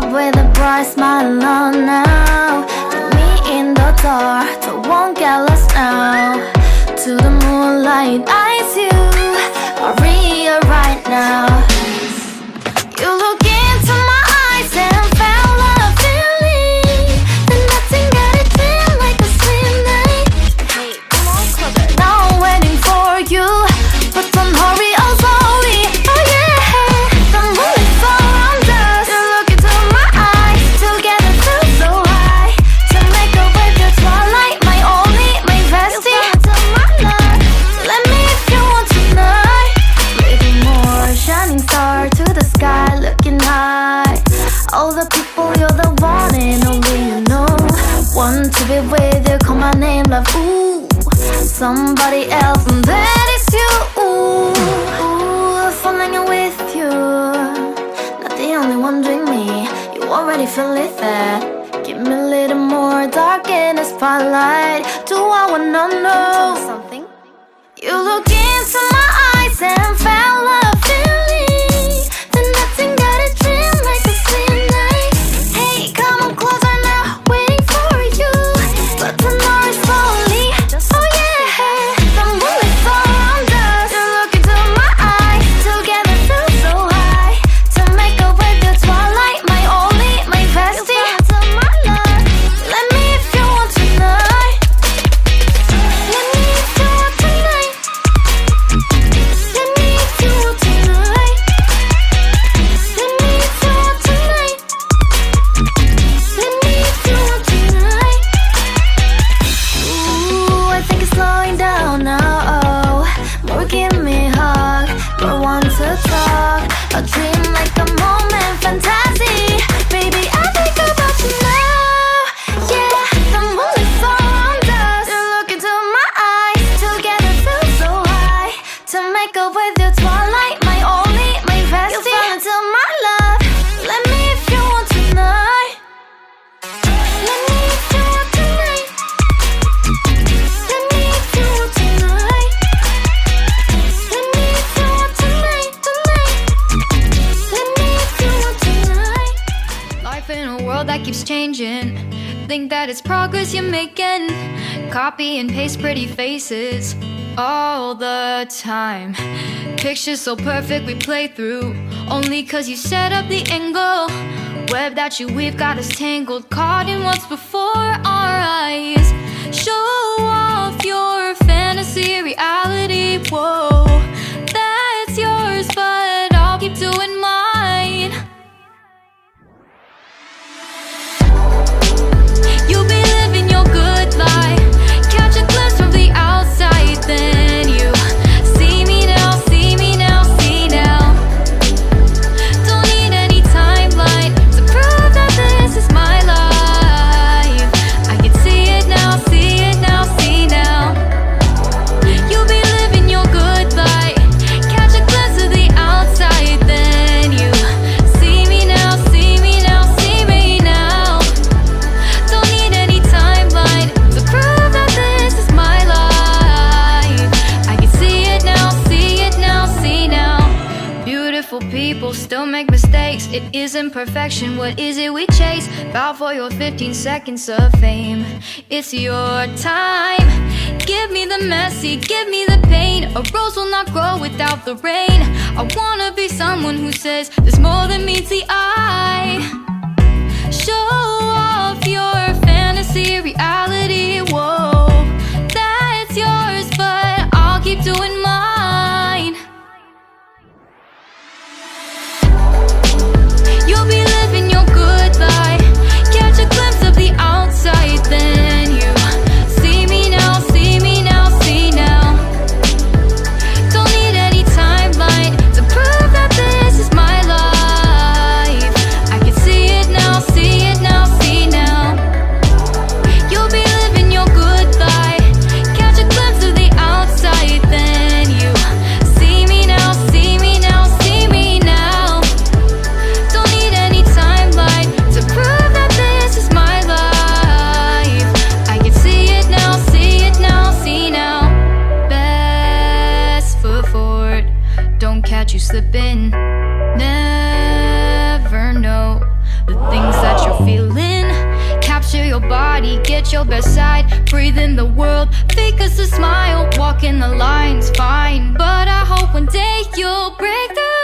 up with a bright smile on now. Put me in the dark, so won't get lost now. To the moonlight, eyes you are real right now. You look into my eyes and found a feeling that nothing got it feel like a slim night. Hey, come on, closer. Now I'm waiting for you, but don't hurry, oh slowly. Oh yeah, the moon is around us. You look into my eyes, together feel so high. To make a way through twilight, my only, my bestie. You fall into my love. Let me if you want tonight. Maybe more shining star to the sky, looking high. All the people, you're the one and only you know. Want to be with you, call my name, love. Ooh, somebody else, and that is you. Ooh, falling in with you. Not the only one doing me. You already feel it there. Give me a little more dark in the spotlight. Do I wanna know something? You look into my eyes and found a feeling that nothing got a dream like a slim night. Hey, come on closer now, waiting for you, but tomorrow is slowly. Oh yeah, the moon is around us. You look into my eyes, together feel so high. To make a way through twilight, my only, my bestie. You fall into my love. Let me if you want tonight. Let me if you want tonight. Let me if you want tonight. Let me if you want tonight. Let me if you want tonight. Ooh, I think it's slowing down now. More give me a hug, more want to talk. A dream like a moment, fantasy. Baby, I think about you now. Yeah, the moon is around us. You look into my eyes, together feel so high. To make up with your twilight, my only, my bestie. You fall into my love. Let me if you want tonight. Let me if you want tonight. Let me if you want tonight. Let me if you want tonight, tonight. Let me if you want tonight. Life in a world that keeps changing. Think that it's progress you're making. Copy and paste pretty faces all the time. Pictures so perfect we play through, only cause you set up the angle. Web that you weave got us tangled, caught in what's before our eyes. Show off your fantasy reality, whoa, that's yours, but I'll keep doing mine. You'll be living your good life, catch a glimpse from the outside, then you see me now, see me now, see now. Don't need any timeline to prove that this is my life. I can see it now, see it now, see now. You'll be living your good life, catch a glimpse of the outside, then you see me now, see me now, see me now. Don't need any timeline to prove that this is my life. I can see it now, see it now, see now. Beautiful people still make mistakes. It isn't perfection, what is it we chase? Bow for your 15 seconds of fame. It's your time. Give me the messy, give me the pain. A rose will not grow without the rain. I wanna be someone who says there's more than meets the eye. Show off your fantasy reality, whoa, that's yours, but I'll keep doing mine. You'll be living your good life, catch a glimpse of the outside, then you see me now, see me now, see now. Don't need any timeline to prove that this is my life. I can see at your bedside, breathing the world, fake us a smile, walking the lines fine. But I hope one day you'll break through.